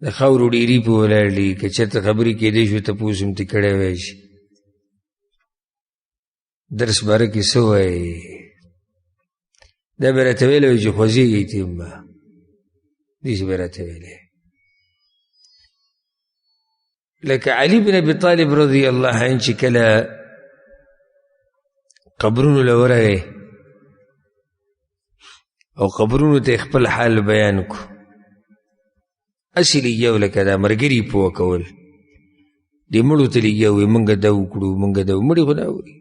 د خاورو ډېري په ولاړ دي. که چېرته خبرې کېدی شو تپوس هم ترې کړی وی شي درس باره کې څه وایي، دا به راته ویلی وی چې خوځېږئ ته هم به داسې به راته ویلی. لکه علي بن ابي طالب رضی الله عنه چې کله قبرونو له ورغی او قبرونو ته خپل حال بیان کو، اصلي یو لکه دا مرګري پوه کول، دې مړو ته لګیا وي موږ دا وکړو موږ دا مړي خو نه اوري،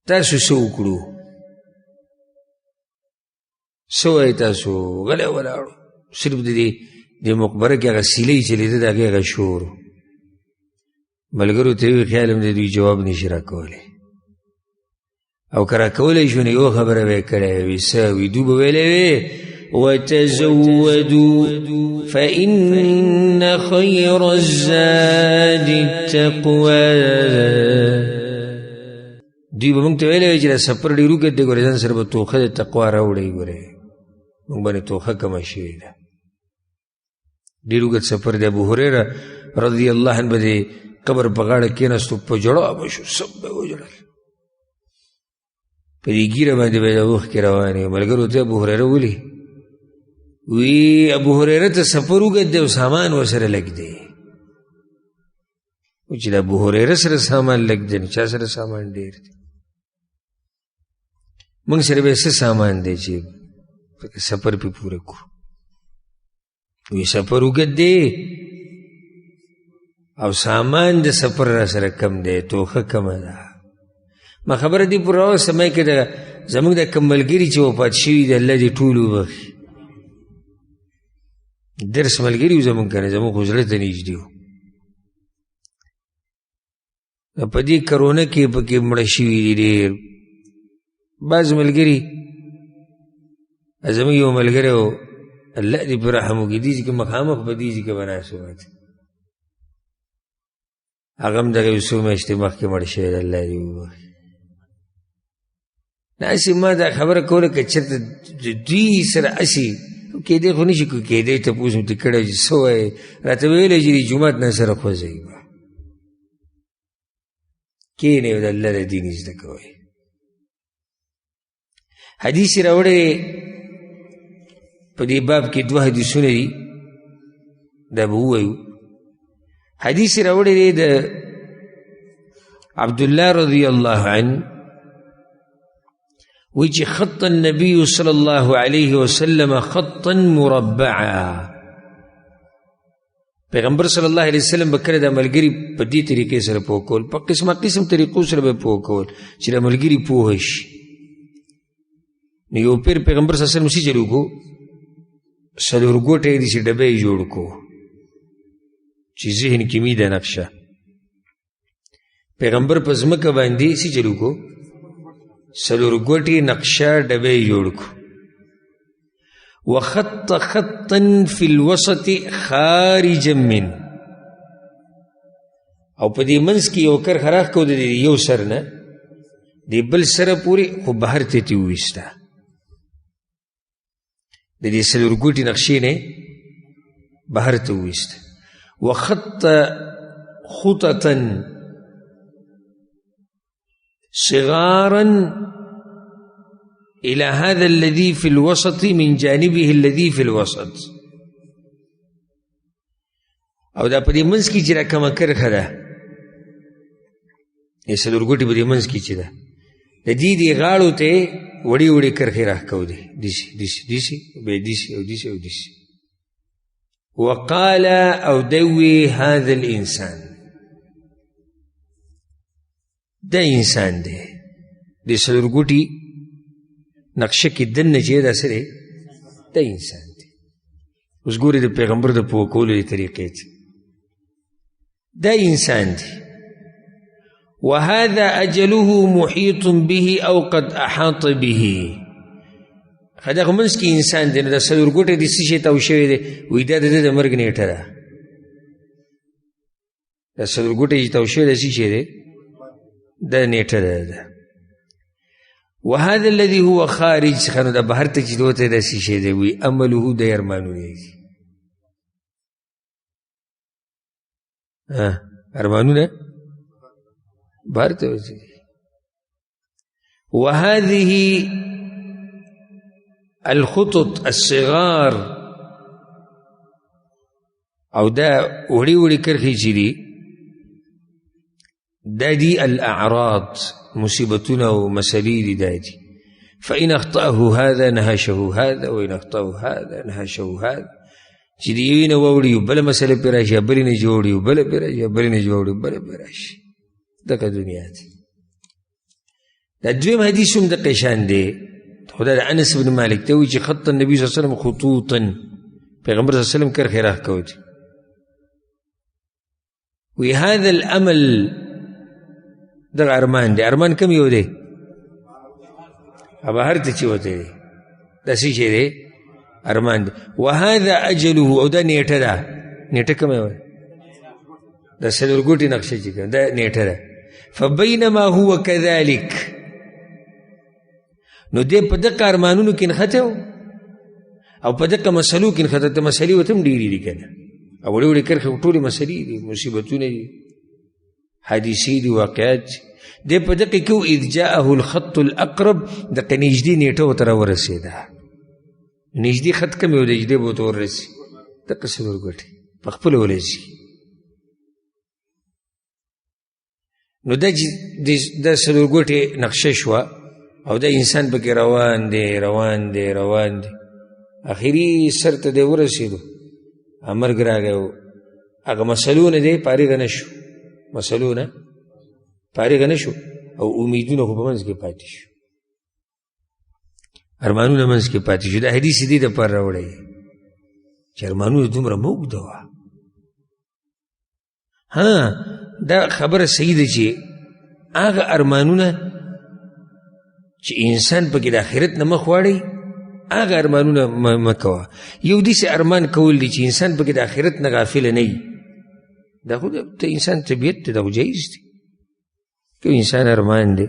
تاسو څه وکړو څه وایي تاسو غلی ولاړو، صرف د مقبره کې هغه سیلۍ چلېده د هغې هغه شور ملګرو ته وي خیال هم د دوی جواب نشي راکولی، او که راکولی شو نو یو خبره به یې کړی وي څه وي دوی به ویلی وي وتزودوا فإن خير الزاد التقوى. دوی به موږ ته ویلی وي چې دا سفر ډېر اوږد دی، ګورې ځان سره به توښه د تقوا راوړئ، ګورې موږ باندې توښه کمه شوې ده، ډېر اوږد سفر دی. ابو هریره رضی الله عنه به د قبر په غاړه کېناستو په ژړا به شو، سب به وژړل، په دې ږیره باندې به د اوښکې روانې. ملګرو ته ابو هریره ولي وی ابو هریره ته سفر اوږد دی او سامان ورسره لږ دی، چې د ابو هریره سره سامان لږ دی نو چا سره سامان ډېر دی؟ موږ سره به څه سامان دی چې سفر پې پوره کړو؟ وی سفر اوږد دی او سامان د سفر را سره کم دی، توښه کمه ده. ما خبره دې پوره راوسته ما کې د زموږ د کوم ملګري چې وفات شوي د الله دې ټول وبخي، درس ملګري و زموږ که نه، زموږ خو زړه ته نږدې و. په دې کرونه کې پکې مړه شوي دي ډېر بعض ملګري. زموږ یو ملګری و الله دې په رحم وکړي، دې چې مخامخ په دې چې به ناست و، هغه هم دغه یو څو میاشتې مخکې مړ شوی دی، الله دې وبخي. داسې ما دا خبره کوله که چېرته دوی سره هسې کېدی خو نه شي کېدی تپوس مې ترې کړی چې څه وایې، راته ویلی چې د جومات نه سره خوځئ به کښېنئ او د الله د دین زده کوئ. حدیث یې راوړی په دې باب کې دوه حدیثونه دي، دا به ووایو. حدیث یې راوړی دی د عبدالله رضی الله عنه، وی چې خط النبي صلی الله علیه وسلم خطا مربعا، پیغمبر صلی الله علیه وسلم به کله د ملګري په دې طریقې سره پوه کول، په قسمه قسم طریقو سره به پوه کول چې د ملګري پوه شي. نو یو پیر پیغمبر صلی الله علیه وسلم څه چلو کو، څلور ګوټه یې داسې ډبه یې جوړ کو چې ذهن کې می ده نقشه. پیغمبر په ځمکه باندې څه چلو کو، څلور ګوټې نقشه ډبه یې جوړ کو. وخط خطا فی الوسط خارجا من، او په دې منځ کې یو کرښه راښکو د یو سر نه د بل سره پورې، خو بهر ته یې وویسته، د دې څلور ګوټې نقشې نه بهر ته وویسته. وخط خططا صغارا إلى هذا الذي في الوسط من جانبه الذي في الوسط، او دا په دې منځ کې چې راکمه کرښه ده، یې څلور ګوټې په دې منځ کې چې ده، د دې غاړو ته وړې وړې کرښې راښکو دي، داسې داسې داسې بیا داسې او داسې او داسې. وقال او دوي هذا الإنسان، دا انسان دی، د څلور ګوټې نقشه کې دننه چې دا سره دا انسان دی. اوس ګورې د پیغمبر د پوه کولو د طریقې ته، دا انسان دی. وهذا أجله محيط به أو قد أحاط به، دا خو منځ کې انسان دی، نو دا څلور ګوټې د څه شي تاو شوی دی، وایي دا د ده د مرګ نیټه ده، دا څلور ګوټې چې تاو شوی دی څه شی دی، دا نیټه ده. وهذا الذي هو خارج، خنو دا بهر ته چې دوته دا څه شی دی، وایي عمله د ارمانونه دي، ارمانونه بهر ته وځي. وهذه الخطط الصغار او دا وړي وړي کرښې چې دي دا دي الاعراض، مصیبتونه او مسلې دي دا دي. فإن أخطأه هذا نهشه هذا وإن أخطأه هذا نهشه هذا، چې د یوې نه واوړي بله مسله پرې راشي، بلې نه جوړي بله پرې راشي، بلې نه جوړي بله پرې راشي. دغه دنیا ده. دا دویم حدیث هم دغه شان دی. خدا د انس بن مالک ته وایي چې خط النبي صلی الله علیه وسلم خطوطا، پیغمبر صلی الله علیه وسلم کرښې راښکولې دي. وی هذا الامل، دغه ارمان دی. ارمان کوم یو دی؟ بهر ته چې وته دی، دا څه شی دی؟ ارمان دی. وهذا اجله، او دا نیټه ده. نیټه کومه وایي؟ دا څلورګوټې نقشه چې کوم دا نیټه ده. فبینما هو کذلک، نو دی په دغه ارمانونو کې نښتی و او په دغه مسلو کې نښتی. ته مسلې ورته هم ډېرې دي که نه، او وړې وړې کرښې ټولې مسلې دي، مصیبتونه دي، حادثې دي، واقعات دي. دی په دغه کې و اذ جاءه الخط الاقرب، دغه نږدې نیټه ورته راورسېده. نږدې خط کوم یو دی چې دی به ورته ورسي؟ دغه څلورګوټې په خپله ولسي. نو دا چې دا څلورګوټې نقشه شوه او دا انسان پکې روان دی روان دی روان دی، اخري سر ته دی ورسېدو، مرګ راغی. هغه مسلو نه دی فارغه نه شو، مسلو نه فارغه نه شو، او امیدونه خو په منځ کې پاتې شو، ارمانونه منځ کې پاتې شو. دا حدیث دې دپاره راوړی چې ارمانونه دومره مه اوږدوه. ها دا خبره صحیح ده چې هغه ارمانونه چې انسان پکې د آخرت نه مخ واړی، هغه ارمانونه مه کوه. یو داسې ارمان کول دی چې انسان پکې د آخرت نه غافله نه وي، دا خو د انسان طبیعت دی، دا خو جایز دی. که انسان ارمان دی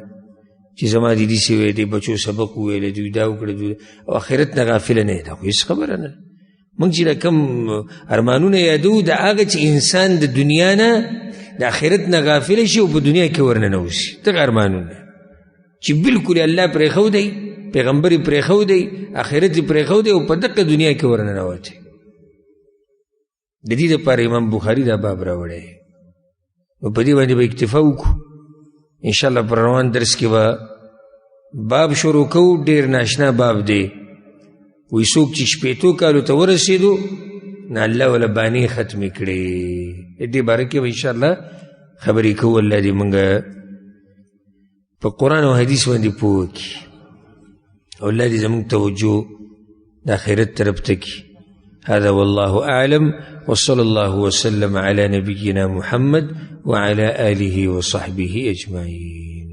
چې زما دیدي سوی دی، بچو سبق وویلی دوی دا وکړه دوی، او آخرت نه غافله نه وي، دا خو هېڅ خبره نه. موږ چې کوم ارمانونه یادو د هغه چې انسان د دنیا نه د آخرت نه غافله شي او په دنیا کې ورننوځي، دغه ارمانونه چې بلکل الله پرېښودی، پیغمبر یې پرېښودی، آخرت یې پرېښودی او په دغه دنیا کې ورننوتی. د دې دپاره امام بخاري دا باب راوړی. نو په دې باندې به اکتفا وکړو. انشاءالله پر روان درس کې به باب شروع کوو. ډېر ناشنا باب دی. وایي څوک چې شپېتو کالو ته ورسېدو نو الله وله بانې ختمې کړې. د دې باره کې به انشاءالله خبرې کوو. الله دې موږ په قرآن او حدیث باندې پوه کړي، او الله دې زموږ توجه د آخرت طرف ته کړي. هذا والله أعلم، وصلى الله وسلم على نبينا محمد وعلى آله وصحبه أجمعين.